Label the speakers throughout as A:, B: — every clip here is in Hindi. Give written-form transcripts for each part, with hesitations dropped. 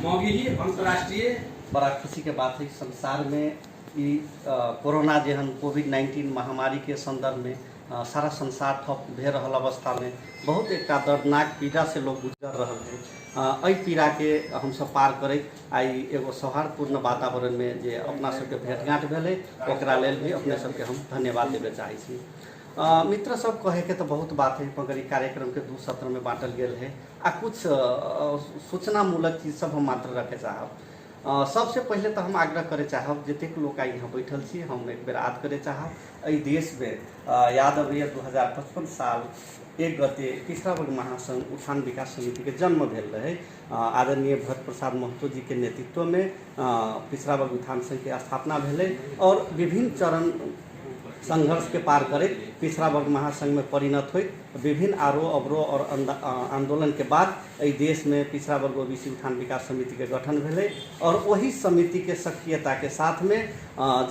A: मौगी अंतर्राष्ट्रीय
B: बड़ा खुशी के बात है कि संसार में कोरोना जेहन कोविड-19 महामारी के संदर्भ में सारा संसार ठप भे रहल अवस्था में बहुत एक दर्दनाक पीड़ा से लोग गुजर रहा है। पीड़ा के हम सब पार करे आई एगो सौहार्दपूर्ण वातावरण में जे अपना सबके भेंटघाट भेले ओकरा लेल भी अपने सबके हम धन्यवाद देवे चाहे छी। मित्र सब कहे के तो बहुत बात है, मगर कार्यक्रम के 2 सत्र में बांटल गेल है आ कुछ सूचना मूलक चीज सब हम मात्र रखे चाहब। सबसे पहले तो हम आग्रह करे चाहब जतेक लोग आई यहाँ बैठल छी, हम एक बेर याद करे चाहब एहि देश में याद अबैया 2055 साल 1 गते पिछड़ा वर्ग महासंघ उत्थान विकास समिति के जन्म भेल रहे। आदरणीय भरत प्रसाद महतो जी के नेतृत्व में पिछड़ा वर्ग उत्थान संघ के स्थापना भेले और विभिन्न चरण संघर्ष के पार करे पिछड़ा वर्ग महासंघ में परिणत हुई। विभिन्न आरोह अवरोह और आंदोलन के बाद इस देश में पिछड़ा वर्ग ओबीसी उत्थान विकास समिति के गठन भेले और वही समिति के सक्रियता के साथ में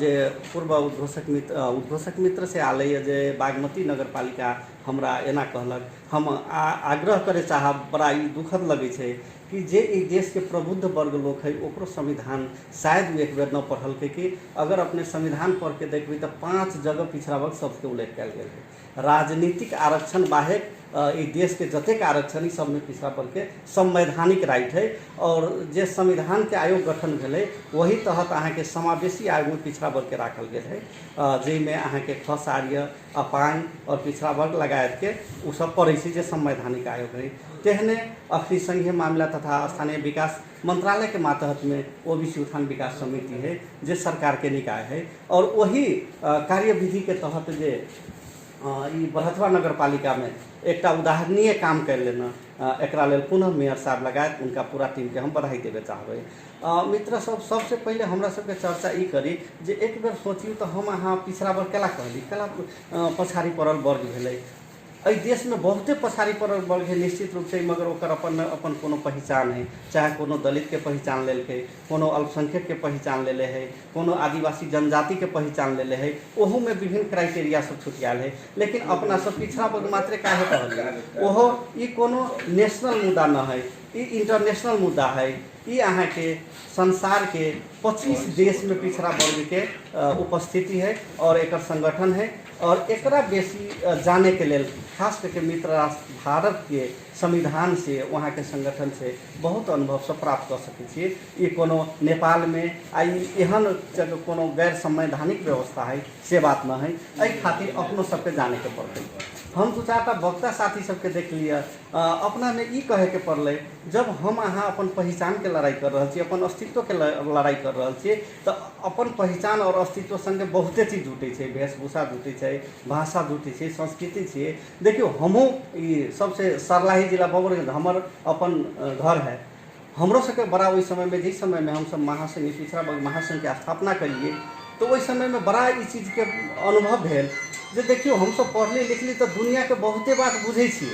B: जे पूर्व उद्घोषक मित्र से आल जे बागमती नगर पालिका हमरा एना कहलक, हम आग्रह करे चाहब, बड़ा दुखद लगे छे कि जे इस देश के प्रबुद्ध वर्ग लोग है ओकरो संविधान शायद एक बेर न पढ़ल के कि अगर अपने संविधान पढ़ के देखबी तो 5 जगह पिछड़ा वर्ग सबके उल्लेख कल गया है। राजनीतिक आरक्षण बाहेक इस देश के जतेक आरक्षण सब में पिछड़ा वर्ग के संवैधानिक राइट है और जे संविधान के आयोग गठन भेले वही तहत अहाँ के समावेशी आयोग में पिछड़ा वर्ग के राखल गया है, जिसमें अहाँ के खस आर्य अपांग और पिछड़ा वर्ग लगायत के उ सब पड़े जे संवैधानिक आयोग है। तेहने अखिल संघीय मामला तथा स्थानीय विकास मंत्रालय के मातहत में ओबीसी उत्थान विकास समिति है जे सरकार के निकाय है और वही कार्यविधि के तहत जे बरहथवा नगर पालिका में एक उदाहरणीय काम कर लेना एकरा लेल पुनः मेयर साहब लगायत उनका पूरा टीम के हम बधाई देवे चाहबे। मित्र सब सबसे पहले हमरा सबके चर्चा ई करी जे एक बेर सोचियो तो हम अहाँ पिछड़ा वर्ग केला कहली केला पछाड़ी पड़ल वर्ग भेलै। इस देश में बहुते पछाड़ी पड़ल वर्ग है निश्चित रूप से, मगर ओकर अपन कोनो पहचान है, चाहे कोनो दलित के पहचान ले है, कोनो अल्पसंख्यक के पहचान ले है, कोनो आदिवासी जनजाति के पहचान ले है, ओहू में विभिन्न क्राइटेरिया सब छुटियाल है। लेकिन अपना सब पिछड़ा वर्ग मात्रे काहे कहल ओहो ई कोनो नेशनल मुद्दा न है, ई इंटरनेशनल मुद्दा है। ई अहाँ के संसार के 25 देश में पिछड़ा वर्ग के उपस्थिति है और एक संगठन है और एकरा बेसी जाने के लिए खास करके मित्र राष्ट्र भारत के संविधान से वहाँ के संगठन से बहुत अनुभव से प्राप्त कर सकते छिए। ये कोनो नेपाल में आई एहन कोनो गैर संवैधानिक व्यवस्था है से बात न है, एहि खातिर अपनो सबके जाने के पड़ते। हम 2-4 वक्ता साथी सबके देख लिया अपना में ई कहे के पड़ले जब हम अहाँ अपन पहचान के लड़ाई कर रहे छी, अपन अस्तित्व के लड़ाई कर रहे छी तो अपन पहचान और अस्तित्व संगे बहुते चीज जुटे छे, वेशभूषा जुटे छे, भाषा जुटे छे, संस्कृति छे। देखियो हमहू सबसे सरलाही जिला बबुर हमर अपन घर है, हमरो सबके बड़ा वही समय में जिस समय में हम सब महासंघ पिछड़ा वर्ग महासंघ के स्थापना करिए तो वही समय में बड़ा इस चीज के अनुभव भेल जे देखियो हम सब पढ़ली लिखली तो दुनिया के बहुते बात बुझे छी,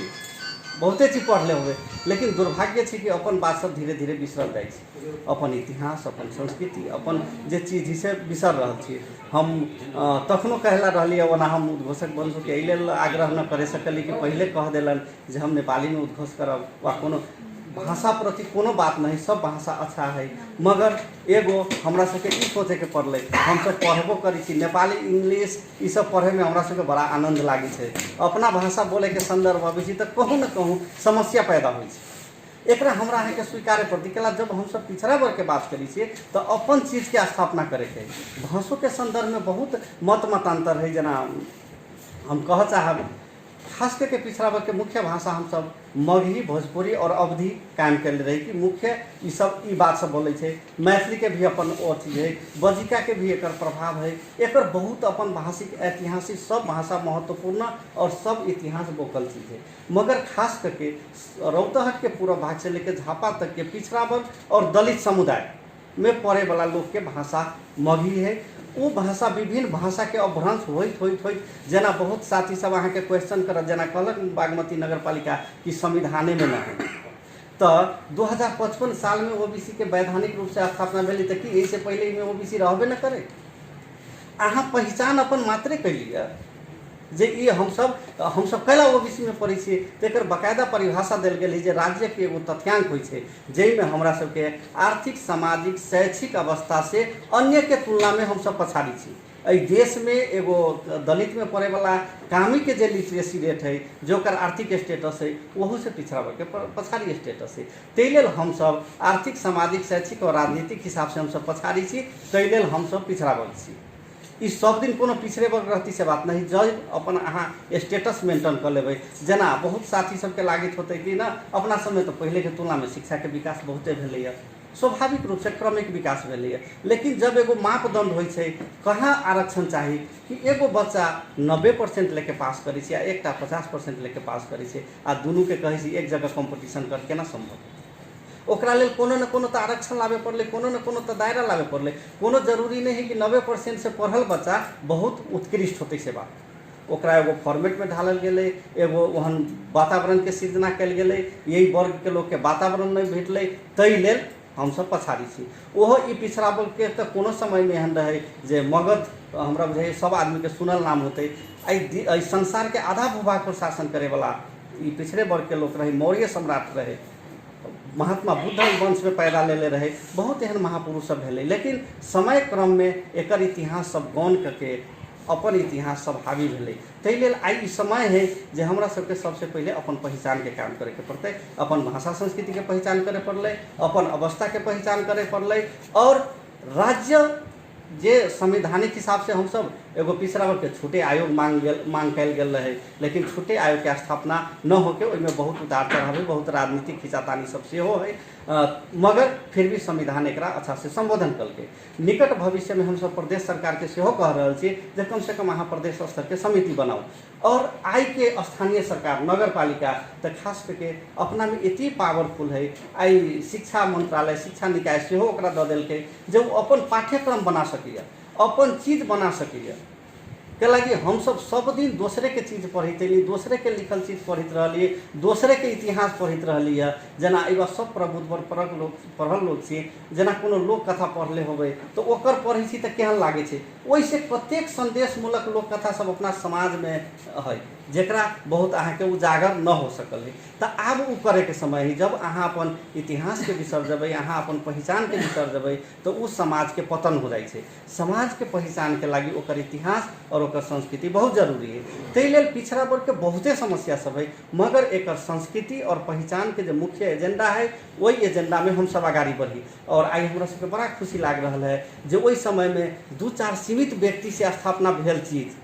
B: बहुते चीज पढ़ले हुए, लेकिन दुर्भाग्य है कि अपन बात सब धीरे धीरे बिसरल जाए, अपन इतिहास अपन संस्कृति अपन जे चीज से बिसर रहा छी। हम तखनो कहला रही ओना हम उद्घोषक बंधु के एहि आग्रह न करे सकली कि पहले कह दिलन जे हम नेपाली में उद्घोष करब वा कोनो भाषा प्रति कोनो बात नहीं, सब भाषा अच्छा है, मगर एगो हमरा सबके ई सोचे के पड़ले हम सब पढ़बो करी छी नेपाली इंग्लिश ई सब पढ़े में हमरा सबके बड़ा आनंद लागे छे, अपना भाषा बोले के संदर्भ आबै छी तो कहूँ न कहूँ समस्या पैदा होइ छे। एकरा हमरा अहाँ के स्वीकारे पड़ती केला जब हम सब पिछड़ा वर्ग के बात करी छी तो अपन चीज के स्थापना करे के भाषो के संदर्भ में बहुत मतांतर है। जना हम कह चाहब खास करके पिछड़ा वर्ग के मुख्य भाषा हम सब मगही भोजपुरी और अवधी कायम कर रही कि मुख्य ई सब ई बात सब बोले छे। मैथिली के भी अपन ओ चीज है, बजिका के भी एक प्रभाव है, एक बहुत अपन भाषिक ऐतिहासिक सब भाषा महत्वपूर्ण और सब इतिहास बोकल चीज है। मगर खास करके रौतहट के पूरा भाग से लेकर झापा तक के पिछड़ा वर्ग और दलित समुदाय में पड़े वाला लोग के भाषा मगही है। वो भाषा विभिन्न भाषा के अभ्रंश होइत जना बहुत साथी सब अहाँ के क्वेश्चन करत जना कहलक बागमती नगर पालिका की संविधाने में न है तो 2055 साल में ओबीसी के वैधानिक रूप से स्थापना भेली तो कि इससे पहले में ओबीसी रहबे न करे। अहाँ पहचान अपन मात्रे कैलिए जे ई हम सब कैला ओबीसी में पढ़े छियै तेकर बाकायदा परिभाषा देल गेल जे राज्य के एगो तथ्यांक होइ छै जाहिमे हमरा सबके आर्थिक सामाजिक शैक्षिक अवस्था से अन्य के तुलना में हम सब पछाड़ी छी। एहि देश में एगो दलित में पड़े वाला कामी के जे लिटरेसी रेट है जो कर आर्थिक स्टेटस है वहू से पिछड़ा वर्ग के पछाड़ी स्टेटस है। ताहि लेल हम सब आर्थिक सामाजिक शैक्षिक और राजनीतिक हिसाब से हम सब पछाड़ी छी, ताहि लेल हम सब पिछड़ा वर्ग छी। ई सब दिन कोनो पिछड़े वर्ग रहती से बात नहीं, जब अपन अहाँ स्टेटस मेंटेन कर लेबै। जना बहुत साथी सबके लागत होते कि ना अपना समय तो पहले के तुलना में शिक्षा के विकास बहुते भेलैया, स्वाभाविक रूप से क्रमिक विकास भेलैया। लेकिन जब एगो मापदंड होइ छै कहाँ आरक्षण चाही कि एगो बच्चा 90% लेके पास करै छै आ एकटा 50% लेके पास करै छै आ दुनू के कहै छै एक जगह कंपटीशन कर केना संभव। ओकरा लेल कोनो न कोनो तो आरक्षण लाबे पड़ले, कोनो न कोनो तो दायरा लाबे पड़ले। कोनो जरूरी नहीं है कि 90% से पढ़ल बच्चा बहुत उत्कृष्ट होते से बात। ओकरा एगो फॉर्मेट में ढालल गेलै, एगो वहन वातावरण के सृजना कल गेलै, यही वर्ग के लोग के वातावरण नहीं भेटलै, ताहि लेल हम सब पछाड़ी छी। ओहो ई पिछड़ा वर्ग के तो कोनो समय में एहन रहे जे मगध हमरा बुझे सब आदमी के सुनल नाम होते। आई संसार के आधा भूभाग पर शासन करे वाला ई पिछड़े वर्ग के लोग रहे, मौर्य सम्राट रहे, महात्मा बुद्ध वंश में पैदा ले रहे, बहुत एहन महापुरुष सब भेले। लेकिन समय क्रम में एकर इतिहास सब गौन करके अपन इतिहास सब हावी भेले। ताहि लेल आई समय है जे हमरा सबके सबसे पहले अपन पहचान के काम करे के पड़ते, अपन भाषा संस्कृति के पहचान करे पड़ले, अपन अवस्था के पहचान करे पड़ले। और राज्य जे संवैधानिक हिसाब से हम सब एगो पिछड़ा वर्ग के छूटे आयोग मांग कल गेल रहे, लेकिन छूटे आयोग के स्थापना न होके ओइमें बहुत उतार चढ़ाव है, बहुत राजनीतिक खिंचातानी सब सेहो है। मगर फिर भी संविधान एकरा अच्छा से संबोधन कलके। निकट भविष्य में हम सब प्रदेश सरकार के सेहो कह रहल छी जे कम से कम अहाँ प्रदेश स्तर के समिति बनाओ। और आई के स्थानीय सरकार नगर पालिका तो खास करके अपना में इतनी पावरफुल है, आई शिक्षा मंत्रालय शिक्षा निकाय सेहो ओकरा दऽ देलकै जे वो अपन पाठ्यक्रम बना सकैए, अपन चीज बना सकैए। के लगी हम सब दिन दूसरे के चीज पढ़ते रही, दूसरे के लिखल चीज पढ़ते रहिए, दूसरे के इतिहास पढ़ते रहिए। जना एगो सब प्रबुद्ध पढ़ल लोग छी, जना कोनो लोक कथा पढ़ले होबे तो ओकर पढ़ै छी तो केहन लागे छै। वैसे प्रत्येक संदेश मूलक लोक कथा सब अपना समाज में है जेकरा बहुत अहाँ के उजागर न हो सकल है। तो आब उ करे के समय है जब अहाँ अपन इतिहास के बिसर जबै, अहाँ अपन पहचान के बिसर जबै तो उस समाज के पतन हो जाए छै। समाज के पहचान के लागी ओकर इतिहास और ओकर संस्कृति बहुत जरूरी है। ताहि लेल पिछड़ा वर्ग के बहुते समस्या सब है, मगर एकर संस्कृति और पहचान के जो मुख्य एजेंडा है वही एजेंडा में हम सब आगाड़ी बढ़ी। और आई हमरा सबके बड़ा खुशी लाग रहा है जे ओहि समय में 2-4 सीमित व्यक्ति से स्थापना भेल चीज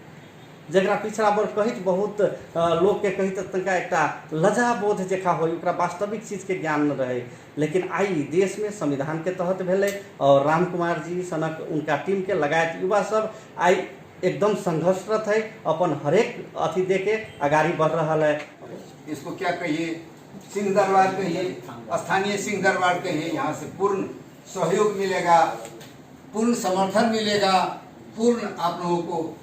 B: जरा पिछड़ा वर्ग कहित बहुत लोग के कहित तनका एकटा लज्जा बोध जेका हो, वास्तविक चीज के ज्ञान न रहे। लेकिन आई देश में संविधान के तहत भेले और राम कुमार जी सनक उनका टीम के लगायत युवा सब आई एकदम संघर्षरत है, अपन हरेक अथी दे के आगाड़ी बढ़ रहा है।
A: इसको क्या कहिए, सिंह दरबार कहिए, स्थानीय सिंह दरबार कहिए, यहाँ से पूर्ण सहयोग मिलेगा, पूर्ण समर्थन मिलेगा, पूर्ण आप लोगों को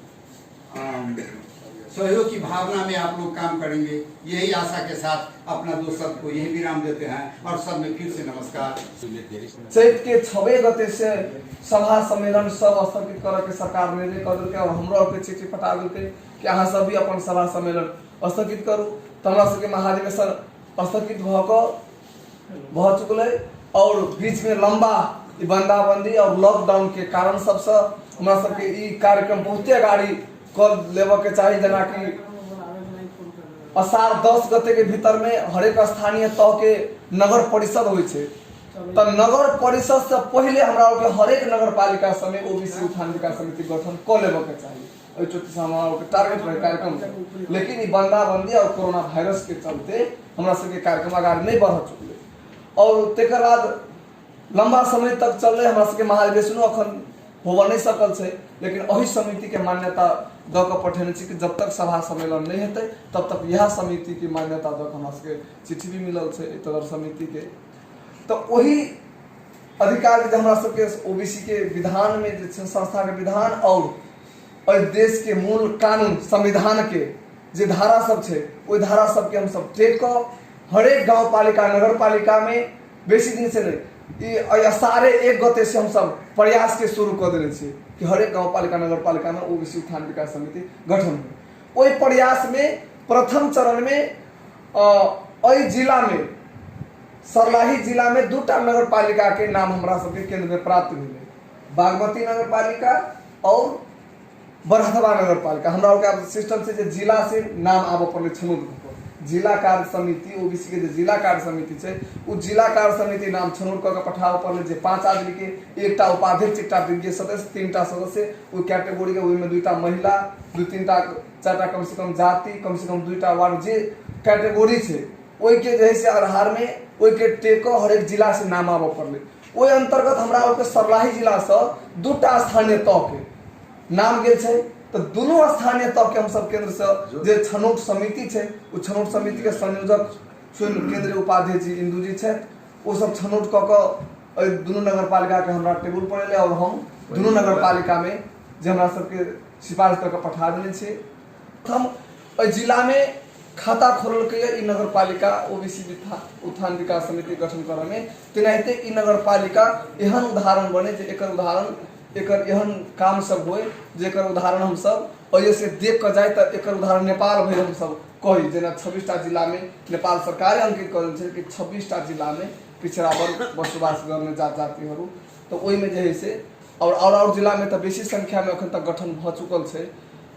A: सहयोग की भावना में आप लोग काम करेंगे। यही आशा के साथ अपना दो शब्द को यही विराम देते हैं और सब में फिर से नमस्कार।
C: चैत के 6 गते से सभा सम्मेलन सब स्थगित करे के सरकार निर्णय कर देलकै और हमरा के चिट्ठी पठा देलकै कि अहाँ सब भी अपन सभा सम्मेलन स्थगित करू। तो हमरा सबके महाधिवेशन स्थगित भ चुकलै और बीच में लंबा बंदाबंदी और लॉकडाउन के कारण सबसे हमरा सबके ई कार्यक्रम बहुते अगाड़ी कर लेबे के चाहिए। जना कि असार 10 गते के भीतर में हरेक स्थानीय तह के नगर परिषद होइ छै, तो नगर परिषद से पहले हमरा के हरेक नगर पालिका समेत ओबीसी उत्थान विकास समिति गठन कर लेबे के चाहिए। ओइ चोटी से हमरा के टारगेट रहे कार्यक्रम, लेकिन ई बंदाबंदी और कोरोना वायरस के चलते हमरा सबके कार्यक्रम आगे नहीं बढ़ चुकले और तेकर बाद लंबा समय तक चलले हमरा सबके महाधिवेशनो अखन होबे नहीं सकल छै। लेकिन अही समिति के मान्यता द के पठेने छी कि जब तक सभा सम्मेलन नहीं हेतै तब तक यह समिति की मान्यता द के हमरा सबके चिट्ठी भी मिलल छै तदर समिति के। तो वही अधिकार के हमरा सबके ओबीसी के विधान में जे संस्था के विधान और देश के मूल कानून संविधान के जे धारा सब छै ओई धारा सब के हम सब टेक क हरेक गांव पालिका नगर पालिका में बेसी दिन से नहीं सारे 1 गते से हम सब प्रयास के शुरू कर देने छी कि हरेक गांव पालिका नगर पालिका में ओबीसी उत्थान विकास समिति गठन हो। वही प्रयास में प्रथम चरण में अई जिला में सर्लाही जिला में 2टा नगर पालिका के नाम हमरा सबके केंद्र में प्राप्त मिले, बागमती नगर पालिका और बरहथवा नगर पालिका। हमरा के सिस्टम से जिला से नाम आबे पड़े छनौट जिला कार्य समिति ओबीसी के जिला कार्य समिति है उ जिला कार्य समिति नाम छनौट करके पठावे पड़े जे 5 आदमी के, एकटा उपाध्यक्ष, एकटा विज्ञ सदस्य, 3टा सदस्य उ कैटेगरी के, ओहि में 2टा महिला, 2-3टा 4टा कम से कम जाति, कम से कम 2टा वार्ड जे कैटेगरी है ओहि के जैसे आधार में ओहि के टेको हर एक जिला से नाम आबे पड़े। ओहि अंतर्गत हमरा के सर्लाही जिला से 2टा स्थानीय तह के नाम गेल छै। तो दोनों स्थानीय तह के हम सब केंद्र से जे छनौट समिति है उ छनौट समिति के संयोजक स्वयं केंद्रीय उपाध्यक्ष जी इंदू जी है, वो सब छनौट क के दोनों नगर पालिका के हमरा टेबुल पड़े और हम दोनों नगर पालिका में जे हमरा सबके सिफारिश करके पठा देने छे। हम जिला में खाता खोल के इ नगर पालिका ओबीसी उत्थान विकास समिति गठन करे में तेनाहिते इ नगर पालिका एहन उदाहरण बने जे एकर उदाहरण एकर एहन काम सब होए जेकर उदाहरण हम सब ऐसे देख कर जाए तो एकर उदाहरण नेपाल भर हम सब कही जेना 26टा जिला में नेपाल सरकार अंकित करल छै कि 26टा जिला में पिछड़ा वर्ग बसोबास गर्ने जातिहरू, तो ओहि में जे है से और जिला में तो बेसी संख्या में अखन तक गठन भ चुकल छै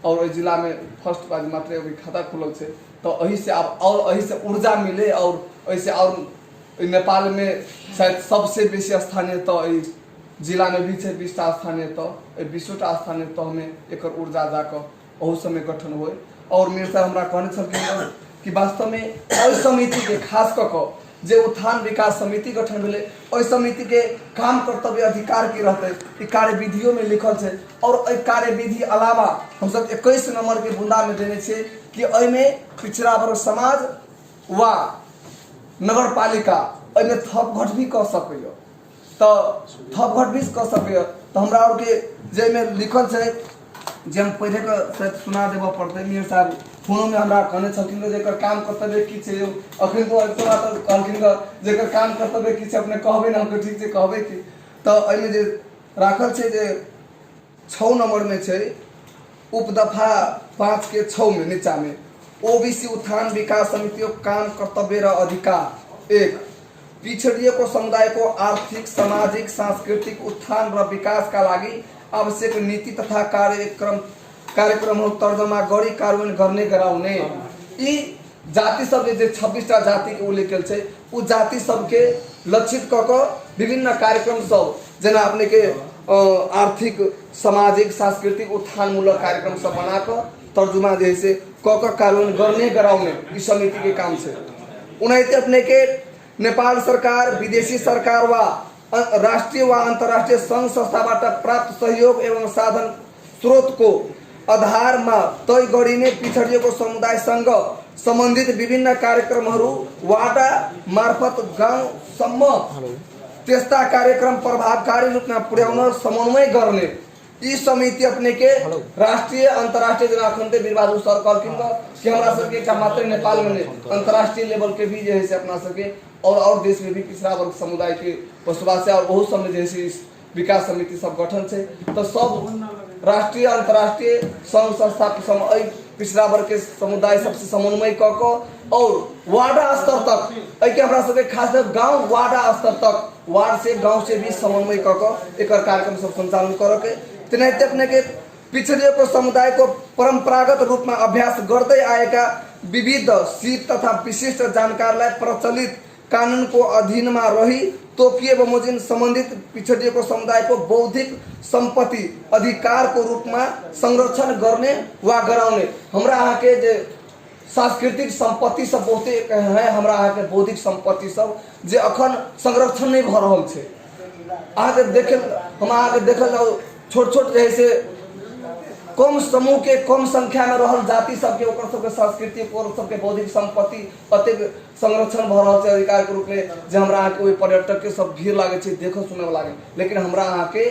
C: और ओहि जिला में फर्स्ट बार मात्र अभी खाता खुलल छै। तो अही से अब और अही से ऊर्जा मिले और ऐसे और नेपाल में शायद सबसे बेसी स्थानीय तह जिला में भी है 20टा स्थानीय तह, 20टा स्थानीय तह में एक ऊर्जा जाकर अहू समय गठन हुए। और मेरे साथ हमरा कहने छलखिन कि वास्तव में ओहि समिति के खास कऽ जे उत्थान विकास समिति गठन भेले ओहि समिति के काम कर्तव्य अधिकार की रहते कार्य विधियों में लिखल है। और कार्य विधि अलावा हम सब 21 नंबर के बुंदा में देने छे कि में पिछड़ा वर्ग समाज वा नगर पालिका में थप घट भी कह सकै, तो थप घट भी कह सकै। तो हमरा और के जे में लिखल है जे हम पढ़े के शायद सुना देव पड़ते। मेरे साहब फोनो में हमरा कहने छलखिन जेकर काम कर्तव्य की छै, अखन तो एक बात कहलखिन जेकर काम कर्तव्य की छै अपने कहबे ना, ठीक छै कहबे की। तो एमे जे राखल छै जे 6 नंबर में छै उपदफा 5 के 6 में नीचा में ओबीसी उत्थान विकास समितियों काम कर्तव्य र अधिकार 1 पिछड़िए को समुदाय को आर्थिक, सामाजिक, सांस्कृतिक उत्थान र विकास का लागि आवश्यक नीति तथा कार्यक्रम तर्जमा गरी कार्यान्वयन गर्ने गराउने। यी जाति सब जे 26टा जाति के उल्लेख छै उ जाति सब के लक्षित क के विभिन्न कार्यक्रम सब जेना अपने के आर्थिक, सामाजिक, सांस्कृतिक उत्थानमूलक कार्यक्रम सब बना के तर्जुमा जे से क के कार्यान्वयन गर्ने गराउने ई समिति के काम छै। उन्हें अपने के नेपाल सरकार, विदेशी सरकार वा राष्ट्रीय व अंतर्राष्ट्रीय संघ संस्थाबाट प्राप्त सहयोग एवं साधन स्रोत को आधार में तय गरिने पिछडिएको समुदायसँग संबंधित विभिन्न कार्यक्रमहरू वाडा मार्फत गाउँसम्म त्यस्ता कार्यक्रम प्रभावकारी रूप में पुर्याउन समन्वय गर्ने ई समिति अपने के राष्ट्रीय अंतर्राष्ट्रीय जनाखंडे वीरबहादुर सर कहलखिन कि हमरा सबके एकटा मात्र नेपाल में अंतर्राष्ट्रीय लेवल के भी जैसे अपना सबके और देश में भी पिछड़ा वर्ग समुदाय के बसोबास है और बहुत समय जैसे विकास समिति सब गठन है। तो सब राष्ट्रीय अंतर्राष्ट्रीय संघ संस्था पिछड़ा वर्ग के समुदाय सबसे समन्वय क और वार्डा स्तर तक के हमरा सबके खास गांव वार्डा स्तर तक वार्ड से गांव से भी समन्वय क एक कार्यक्रम सब संचालन करके तेनाहिते अपने के पिछड़िएको समुदाय को परंपरागत रूप में अभ्यास गर्दै आएका विविध सीट तथा विशिष्ट जानकारलाई प्रचलित कानून को अधीन में रही तोकिए बमोजिम संबंधित पिछड़िएको समुदाय को बौद्धिक संपत्ति अधिकार को रूप में संरक्षण करने वा गराउने। हमरा यहाँ के जे सांस्कृतिक संपत्ति सब बहुते है, हमरा यहाँ के बौद्धिक संपत्ति सब जे अखन संरक्षण नहीं भ रहल छै। अहाँ के देखे हम अहाँ के देखल छोट छोट जैसे कम समूह के कम संख्या में रहल जाति सबके ओकर सबके सांस्कृतिक और सबके बौद्धिक संपत्ति अत्यंत संरक्षण भ रहल छै अधिकार के रूप में जे हमरा यहाँ के पर्यटक के सब भीड़ लागे छै देखो सुने में लागे, लेकिन हमरा यहाँ के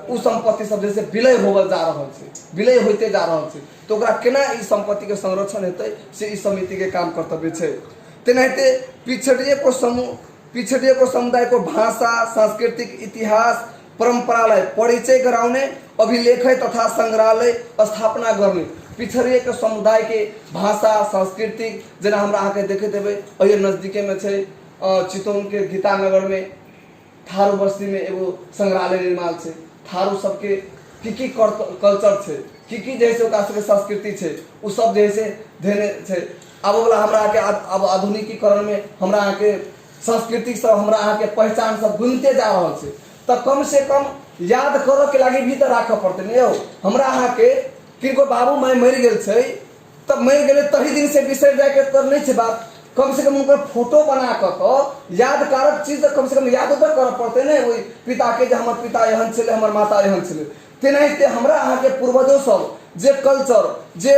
C: उ संपत्ति सब जैसे विलय होवल जा रहल छै, विलय होते जा रहल छै। तो ओकरा केना ई संपत्ति के संरक्षण हेतै से ई समिति के काम कर्तव्य छै। तेनाहिते पिछड़िएको समुदाय को भाषा, सांस्कृतिक इतिहास, परंपरालाई परिचय गराउने, अभिलेख तथा संग्रहालय स्थापना गर्ने पिछड़िएके समुदाय के भाषा सांस्कृतिक जेना हमरा अहाँके देखे देबै अहिए नजदीके में छै चितौन के गीतानगर में थारू बस्ती में एगो संग्रहालय निर्माण छै। थारू सबके की कल्चर छै, की जैसे ओकरा सबके संस्कृति छै, उ सब जैसे देने छै। अब वाला हमरा के अब आधुनिकीकरण में हमरा अहाँ के संस्कृति सब हमरा अहाँ के पहचान सब गुमते जा रहल छै। तो कम से कम याद करे के लागी भी तो राख पड़ते नहीं हो। हमरा अहाँ के किनको बाबू माय मर गेल छै तब मर गेले तही दिन से बिसर जाए के तो नहीं छै बात। कम से कम उनका फोटो बना कर यादकारक चीज कम से कम याद तो कर पड़ते नहीं। वही पिता के हमर पिता एहन छले, हमर माता एहन छले, तेनाहिते हमरा अहाँ के पूर्वजों सब जे कल्चर जे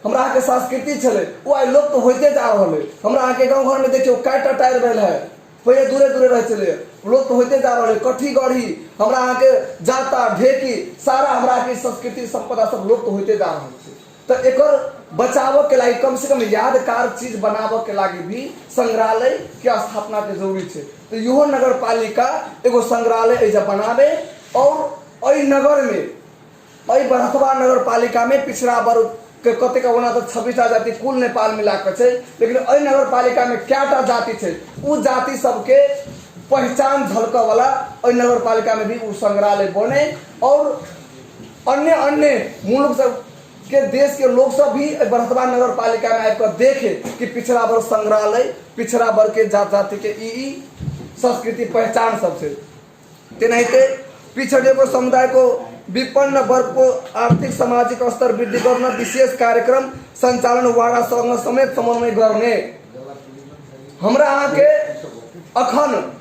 C: हमरा अहाँ के संस्कृति छले वो आई लोग तो होते जा रहा है। हमरा अहाँ के गाँव घर में देखियो कैटा टायर भेल है, पहले दूरे दूरे रह चले, लोग तो होते जा रहा है। कठी गढ़ी हमरा अहाँ के जाता ढेकी सारा हमरा के संस्कृति संपदा सब लोग तो होते जा रहा है। तो एकर बचाव के लागी कम से कम यादगार चीज बनाव के लागी भी संग्रहालय के स्थापना के जरूरी है। तो युवा नगर पालिका एगो संग्रहालय ऐसा बनावे और अई नगर में अई बरहतवा नगर पालिका में पिछड़ा वर्ग के कते का होना तो 26टा जाति कुल नेपाल मिला के छै, लेकिन अई नगर पालिका में क्याटा जाति छै उ जाति सबके पहचान झलक वाला अई नगर पालिका में भी उ संग्रहालय बने और अन्य अन्य मुल्क सब के देश के लोग सब भी बरहतवा नगर पालिका में आकर देखे कि पिछड़ा वर्ग संग्रहालय पिछड़ा वर्ग के जाति के ई संस्कृति पहचान सबसे। तेनाहिते पिछड़िएको समुदाय को विपन्न वर्ग को आर्थिक सामाजिक स्तर वृद्धि गर्न विशेष कार्यक्रम संचालन वाडा संघ समेत समन्वय गर्ने। हमरा अहाँ के अखन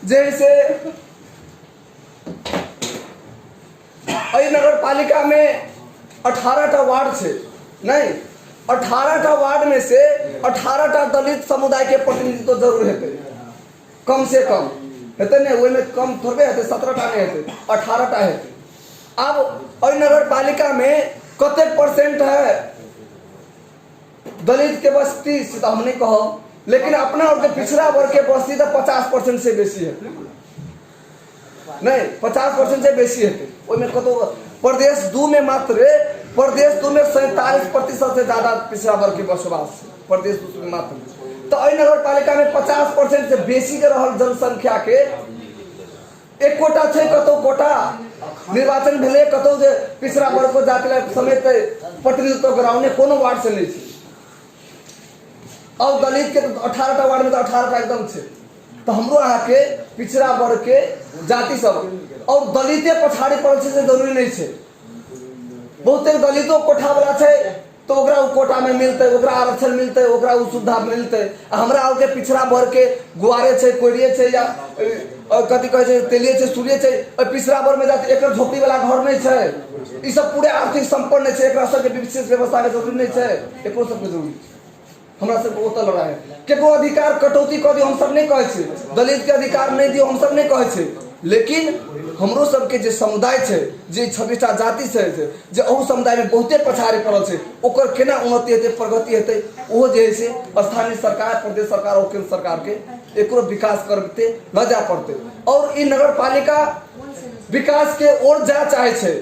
C: जैसे अई नगर पालिका में 18टा वार्ड छे नहीं, 18टा वार्ड में से 18टा दलित समुदाय के प्रतिनिधित्व तो जरूर हेते, कम से कम हेते नहीं, वो में कम थोड़े हेते, 17टा नहीं हेते, 18टा हेते। अब अई नगर पालिका में कते परसेंट है दलित के बस्ती से तो हमने कहो, लेकिन अपना और के पिछड़ा वर्ग के बस्ती तो 50% से बेसी है नहीं, 50% से बेसी है। में कतो प्रदेश 2 में मात्र प्रदेश 2 में 47% से ज्यादा पिछड़ा वर्ग के बसवास प्रदेश 2 में मात्र। तो अई नगर पालिका में 50% से बेसी के रहल जनसंख्या के एक कोटा छे, कतो कोटा निर्वाचन भेले, कतो जे पिछड़ा वर्ग को जाति समेत प्रतिनिधित्व कराउने कोनो वार्ड से नहीं छे। और दलित के 18टा वार्ड में तो 18टा एकदम छे। तो हमरो अहाँ के पिछड़ा वर्ग के जाति सब और दलिते पछाड़ी पड़ल से जरूरी नहीं छे। बहुते दलितो कोठा वाला छे तो ओकरा उ कोटा में मिलते, ओकरा आरक्षण मिलते, ओकरा उ सुविधा मिलते। हमरा आउ के पिछड़ा वर्ग के गुआरे छे, कोइरिए छे या कथि कहे छे तेलिए छे, सूर्य छे, और पिछड़ा वर्ग में जाते एकर झोपड़ी वाला घर नहीं छे। ई सब पूरे आर्थिक संपन्न छे, एकरा सब के विशेष व्यवस्था के जरूरी नहीं छे, एको सब के जरूरी हमरा सब ओत लड़ा है। केको अधिकार कटौती कर दियो हम सब नहीं कहे छे, दलित के अधिकार नहीं दियो हम सब नहीं कहे छे, लेकिन हमरो सबके जे समुदाय छे जे 26टा जाति छे जे ओहू समुदाय में बहुते पछाड़ी पड़ल छे, ओकर केना उन्नति हेतै प्रगति हेतै ओहो जे छै स्थानीय सरकार प्रदेश सरकार और केंद्र सरकार के एकरो विकास करते न जा पड़ते। और ई नगर पालिका विकास के ओर जा चाहे छे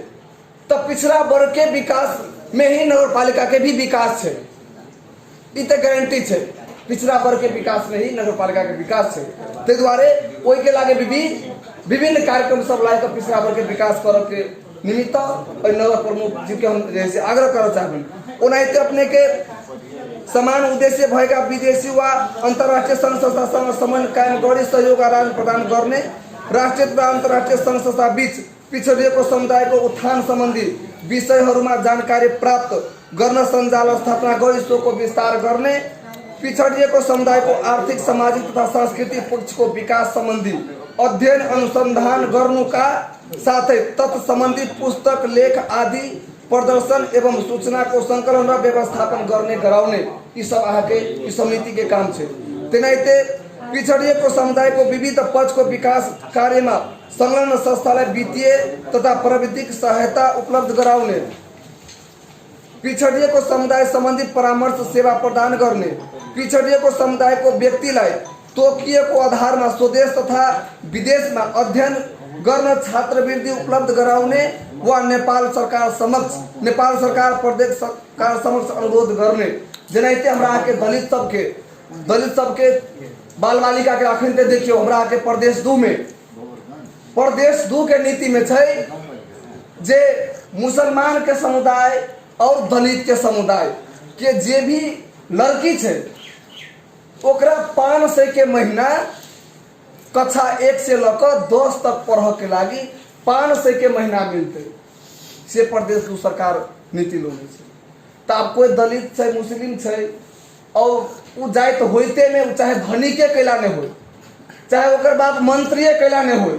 C: तो पिछड़ा वर्ग के विकास में ही नगर पालिका के भी विकास छे, ई तो गारंटी छे। पिछड़ा वर्ग के विकास में ही नगर पालिका के विकास है। ते द्वारे ओई के लागे विभिन्न कार्यक्रम सब लाए पिछड़ा वर्ग के विकास करे के निमित्त और नगर प्रमुख जी के हम जैसे आग्रह करना चाहते ओनाहिते अपने के समान उद्देश्य भएका विदेशी वा अंतर्राष्ट्रीय संघ संस्था संग समन्वय कायम गरी सहयोग आदान प्रदान गर्ने, राष्ट्रिय तथा अंतर्राष्ट्रीय संघ संस्था बीच पिछडिएको समुदायको उत्थान सम्बन्धी विषयहरूमा जानकारी प्राप्त गर्न सञ्जाल स्थापना गरी सोको विस्तार गर्ने, पिछडिएको समुदायको आर्थिक सामाजिक तथा सांस्कृतिक पक्षको विकास सम्बन्धी अध्ययन अनुसंधान गर्नुका साथै तत्सम्बन्धी पुस्तक लेख आदि प्रदर्शन एवं सूचना को संकलन र व्यवस्थापन गर्ने गराउने यी सब आके समिति के काम छे। तेनाहिते पिछडिएको समुदायको विविध पक्षको विकास कार्यमा संलग्न संस्थालाई वित्तीय तथा प्राविधिक सहायता उपलब्ध गराउने, पिछडिएको समुदाय सम्बन्धी परामर्श सेवा प्रदान गर्ने, पिछडिएको समुदायको व्यक्तिलाई तोकिएको आधारमा स्वदेश तथा विदेशमा अध्ययन गर्न छात्रवृत्ति उपलब्ध गराउने वह नेपाल सरकार समक्ष नेपाल सरकार प्रदेश सरकार समक्ष अनुरोध गर्ने जेनाहिते हमरा के दलित सबके बाल बालिका के अखन ते देखियो हमरा के प्रदेश 2 के नीति में छै जे मुसलमान के समुदाय और दलित के समुदाय के जे भी लड़की छै ओकरा 500 के महीना कक्षा 1 से लेकर 10 तक पढ़ के लागी 500 के महीना मिलते से प्रदेश 2 सरकार नीति लोने छै। तो अब कोई दलित छै मुस्लिम छै और उ जाए तो होते में चाहे धनिके कैला नहीं हो चाहे ओकर बाप मंत्रिये कैला नहीं हो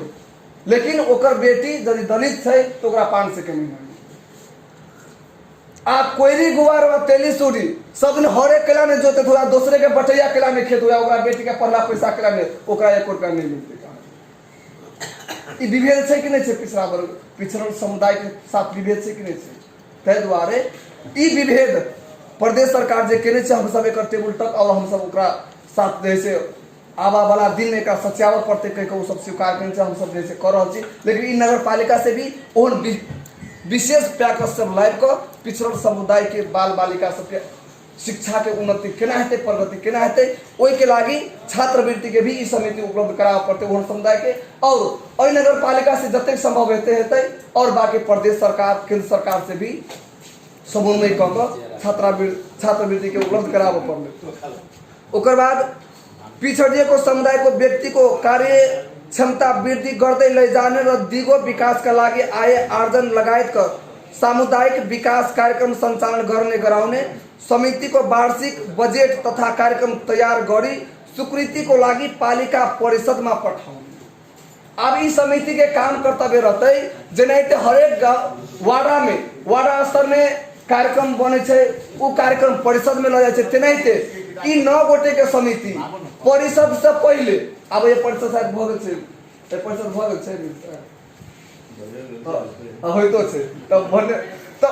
C: लेकिन ओकर बेटी यदि दलित है तो 500 के महीना आ कोयरी गुवार व तेली सूरी सब ने हरे कैला ने जोते थोड़ा दूसरे के बटैया कैला ने खेत हुआ ओकरा बेटी के पढ़ला पैसा कैला ने ओकरा 1 रुपया नहीं मिलते। ई विभेद छै कि नहीं छै पिछड़ा वर्ग पिछड़ल समुदाय के साथ विभेद छै कि नहीं छै। तै दुआरे ई विभेद प्रदेश सरकार जे केने छै हम सब एकर टेबल तक और हम सब ओकरा साथ जैसे आवा वाला दिन में का सत्यावल पड़ते कह के वो सब स्वीकार करने हम सब जैसे कर रहा छी लेकिन इ नगर पालिका से भी ओन विशेष पैकेज सब लाइव को पिछड़ल समुदाय के बाल बालिका सबके शिक्षा के उन्नति केना हेतै प्रगति केना हेतै ओइ के लागी छात्रवृत्ति के भी इ समिति उपलब्ध करावे पड़ते ओन समुदाय के और ओइ नगर पालिका से जतक संभव हेतै और बाकी प्रदेश सरकार केंद्र सरकार से भी समन्वय क छात्रवृत्ति के उपलब्ध करावे पड़ले। ओकर बाद पिछड़िएको समुदाय को व्यक्ति को कार्य क्षमता वृद्धि गर्दै लैजाने र दिगो विकास का लागि आय आर्जन लगायत का सामुदायिक विकास कार्यक्रम संचालन गर्ने गराउने समिति को वार्षिक बजेट तथा कार्यक्रम तैयार गरी स्वीकृति को लागि पालिका परिषद में पठाउने। अब इस समिति के काम कर्तव्य रहते जेनाहिते हरेक वार्डा में वार्डा स्तर में कार्यक्रम बने छे उ कार्यक्रम परिषद में ल जाय छे तेनाहिते ई 9 गोटे के समिति परिषद से पहले अब ये परिषद शायद भ गेल छे ए परिषद भ गेल छे होइतो छे तब भने त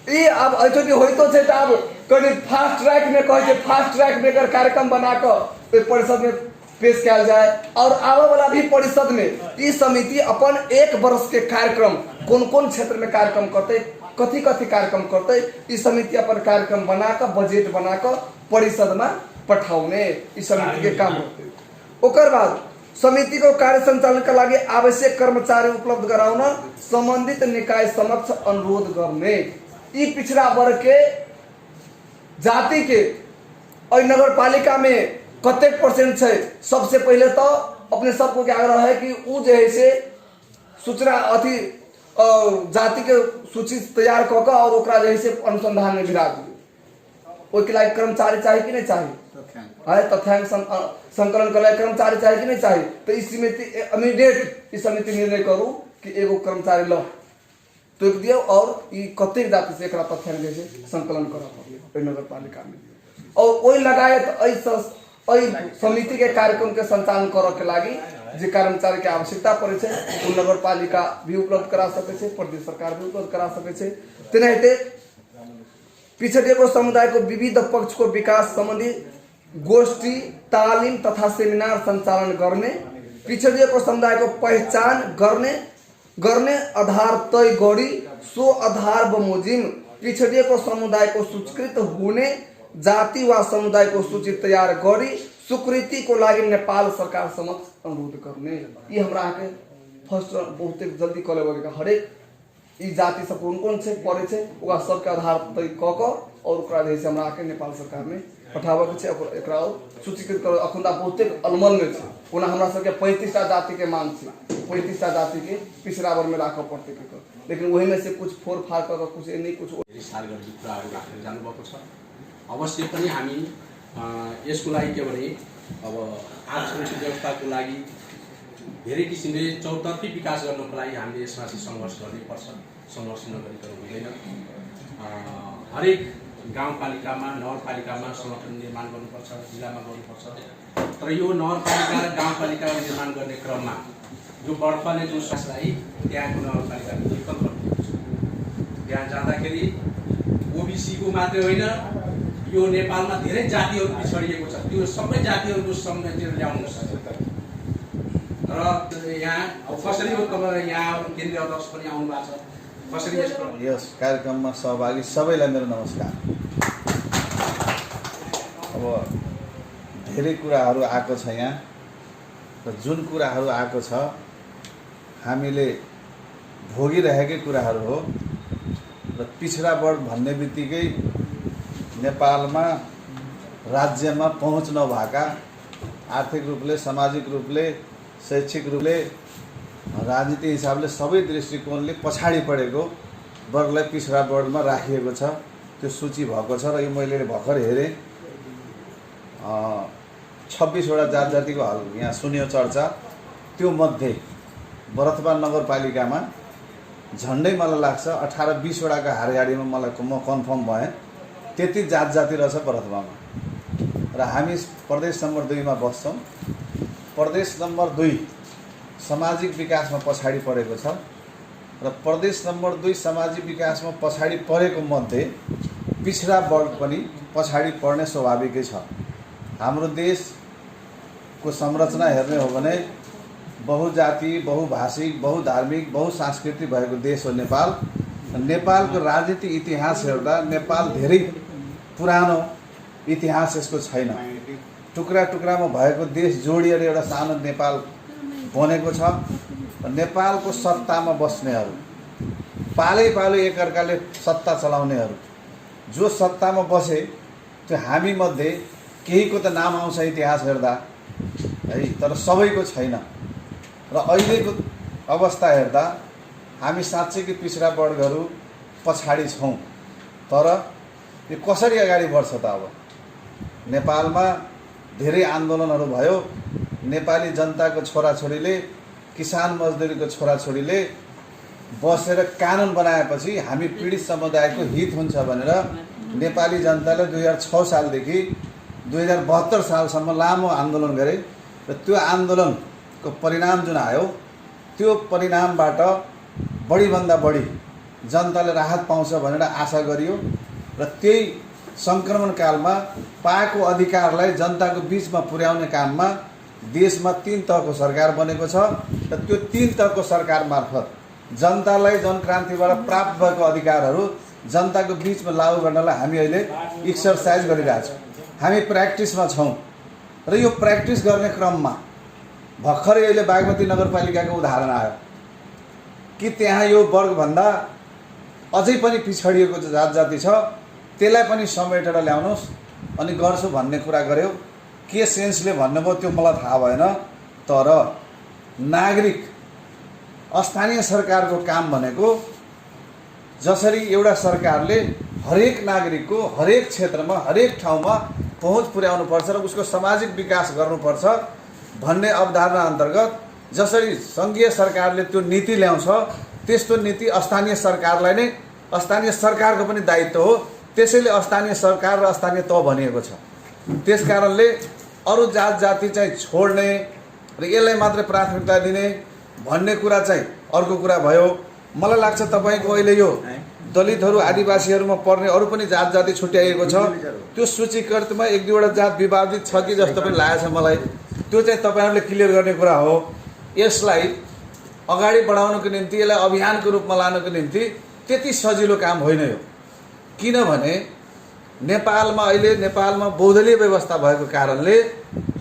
C: ई अब ऐठोटी होइतो छे त अब कनी फास्ट ट्रैक में कहे छे फास्ट ट्रैक में कर कार्यक्रम बना के परिषद में पेश किया जाए और आवे वाला भी परिषद में ई समिति अपन 1 वर्ष के कार्यक्रम कौन-कौन क्षेत्र में कार्यक्रम करते कथी कार्यक्रम करते ई समिति अपन कार्यक्रम बना के बजेट बना के परिषद में पठाउने ई समिति के काम होते। ओकर बाद समिति को कार्य संचालन के लागि आवश्यक कर्मचारी उपलब्ध कराउन संबंधित निकाय समक्ष अनुरोध गर्ने। ई पिछड़ा वर्ग के जाति के और नगर पालिका में कतेक % है सबसे पहले तो अपने सबको क्या आग्रह है कि उ जैसे सूचना अथी जाति के सूची तैयार करके और ओकरा जैसे अनुसंधान में गिरा दिए ओके लायक कर्मचारी चाहिए कि नहीं चाहिए तथ्यांक संकलन के लिए कर्मचारी चाहिए कि नहीं चाहिए। तो इस समिति इमीडिएट इस समिति निर्णय करू कि एगो कर्मचारी लो तो दियो और ई कतेक जाति से एकरा तथ्यांक जैसे संकलन करा पड़े नगर पालिका में और ओई लगायत ओई समिति के कार्यक्रम के संचालन करे के लागि जे कर्मचारी के आवश्यकता पड़े छे उ नगर पालिका भी उपलब्ध करा सके छे प्रदेश सरकार भी उपलब्ध करा सके छे। तेनाहिते पिछड़िएको समुदाय को विविध पक्ष को विकास संबंधी गोष्ठी तालीम तथा सेमिनार संचालन गर्ने पिछड़िएको समुदाय को पहचान गर्ने आधार तय गरी सो आधार बमोजिम पिछड़िएको समुदाय को स्वीकृत होने जाति व समुदाय को सूची तैयार गरी स्वीकृति को लागि नेपाल सरकार समक्ष अनुरोध करने। ये हमरा के फर्स्ट बहुत जल्दी कर लेबे हरेक ई जाति सब कौन से पड़े छे ओकरा सब के आधार तय क के और ओकरा जैसे हमरा के नेपाल सरकार में पठावे के छे एकरा सूचीकृत कर अखुनदा बहुत अलमल में छे ओना हमरा सब के 35टा जाति के मांग छे 35टा जाति के पिछड़ा वर्ग में राख पड़ते लेकिन वही में से कुछ फोर फार कर कुछ नहीं कुछ
D: सार गर्ने कुराहरु राखेर जानु भएको छ। अवश्य पनि हामी यसको लागि के भने अब आर्थिक व्यवस्थाको लागि धेरै किसिमले चौतर्फी विकास गर्नको लागि हामीले यसमा चाहिँ सङ्घर्ष गर्नुपर्छ। सङ्घर्ष नगरिकन हुँदैन। हरेक गाउँपालिकामा नगरपालिकामा संगठन निर्माण गर्नुपर्छ जिल्लामा गर्नुपर्छ तर यो नगरपालिका र गाउँपालिका निर्माण गर्ने क्रममा यो बढ्ने जो सासलाई त्यहाँको नगरपालिकाले विकल्प गर्नुपर्छ। त्यहाँ जाँदाखेरि ओबीसी को मात्रै होइन यो नेपालमा धेरै जातिहरू पिछडिएको छ त्यो सबै जातिहरूको समेटेर ल्याउनु सक्छ र यहाँ कसरी हो तपाईँ यहाँ केन्द्रीय अध्यक्ष पनि आउनु भएको छ कसरी यसको
E: यस कार्यक्रममा सहभागी सबैलाई मेरो नमस्कार। अब धेरै कुराहरू आएको छ यहाँ र जुन कुराहरू आएको छ हामीले भोगिरहेकै कुराहरू हो र पिछडा वर्ग भन्ने बित्तिकै नेपालमा राज्यमा पहुँच नभएका आर्थिक रूपले, सामाजिक रूपले, शैक्षिक रूपले, राजनीति हिसाबले सबै दृष्टिकोणले पछाडि परेको वर्गलाई पिछडा वर्गमा राखिएको छ। त्यो सूची भएको छ र यो मैले भर्खर हेरेँ 26वटा जात जातिको हल यहाँ सुन्यो चर्चा। त्यो मध्ये भरतपुर नगरपालिकामा झन्डै मलाई लाग्छ 18-20वटाका हारिहाडीमा म कन्फर्म भएँ त्यति जात जाति रहेछ भरतपुरमा। र हामी प्रदेश नम्बर 2 मा बस्छौँ। प्रदेश नम्बर 2 सामाजिक विकासमा पछाडि परेको छ र प्रदेश नम्बर 2 सामाजिक विकासमा पछाडि परेको मध्ये पिछडा वर्ग पनि पछाडि पर्ने स्वाभाविकै छ। हाम्रो देशको संरचना हेर्ने हो भने बहुजाति, बहुभाषिक, बहुधार्मिक, बहुसांस्कृतिक भएको देश हो नेपाल। नेपालको राजनीतिक इतिहास हेर्दा नेपाल धेरै पुरानो इतिहास यसको छैन। टुक्रा टुक्रामा भएको देश जोडिएर एउटा सानो नेपाल बनेको छ। नेपालको सत्तामा बस्नेहरू, पालै पालो एकअर्काले सत्ता चलाउनेहरू, जो सत्तामा बसे त्यो हामी मध्ये केहीको त नाम आउँछ इतिहास हेर्दा है, तर सबैको छैन। र अहिलेको अवस्था हेर्दा हामी साँच्चैकै पिछडा वर्गहरू पछाडि छौँ। तर यो कसरी अगाडि बढ्छ त? अब नेपालमा धेरै आन्दोलनहरू भयो। नेपाली जनताको छोराछोरीले, किसान मजदुरीको छोराछोरीले बसेर कानुन बनाएपछि हामी पीडित समुदायको हित हुन्छ भनेर नेपाली जनताले 2006 सालदेखि 2072 सालसम्म लामो आन्दोलन गरे र त्यो आन्दोलनको परिणाम जुन आयो त्यो परिणामबाट बढीभन्दा बढी जनताले राहत पाउँछ भनेर आशा गरियो र त्यही सङ्क्रमण कालमा पाएको अधिकारलाई जनताको बीचमा पुर्याउने काममा देशमा 3 तहको सरकार बनेको छ र त्यो 3 तहको सरकार मार्फत जनतालाई जनक्रान्तिबाट प्राप्त भएको अधिकारहरू जनताको बीचमा लागू गर्नलाई हामी अहिले एक्सरसाइज गरिरहेछौँ। हामी प्र्याक्टिसमा छौँ र यो प्र्याक्टिस गर्ने क्रममा भर्खरै अहिले बागमती नगरपालिकाको उदाहरण आयो कि त्यहाँ यो वर्गभन्दा अझै पनि पिछडिएको जात जाति छ, त्यसलाई पनि समेटेर ल्याउनुहोस् अनि गर्छु भन्ने कुरा गर्यो। के सेन्सले भन्नुभयो त्यो मलाई थाहा भएन। तर नागरिक स्थानीय सरकारको काम भनेको जसरी एउटा सरकारले हरेक नागरिकको हरेक क्षेत्रमा, हरेक ठाउँमा पहुँच पुर्याउनुपर्छ र उसको सामाजिक विकास गर्नुपर्छ भन्ने अवधारणा अन्तर्गत जसरी सङ्घीय सरकारले त्यो नीति ल्याउँछ त्यस्तो नीति स्थानीय सरकारलाई नै, स्थानीय सरकारको पनि दायित्व हो। त्यसैले स्थानीय सरकार र स्थानीय तह भनिएको छ। त्यसकारणले अरू जात जाति चाहिँ छोड्ने र यसलाई मात्रै प्राथमिकता दिने भन्ने कुरा चाहिँ अर्को कुरा भयो। मलाई लाग्छ तपाईँको अहिले यो दलितहरू, आदिवासीहरूमा पर्ने अरू पनि जात जाति छुट्याइएको छ। त्यो सूचीकृतमा 1-2वटा जात विवादित छ कि जस्तो पनि लागेको छ मलाई। त्यो चाहिँ तपाईँहरूले क्लियर गर्ने कुरा हो। यसलाई अगाडि बढाउनको निम्ति, यसलाई अभियानको रूपमा लानको निम्ति त्यति सजिलो काम होइन यो। किनभने नेपालमा बहुदलीय व्यवस्था भएको कारणले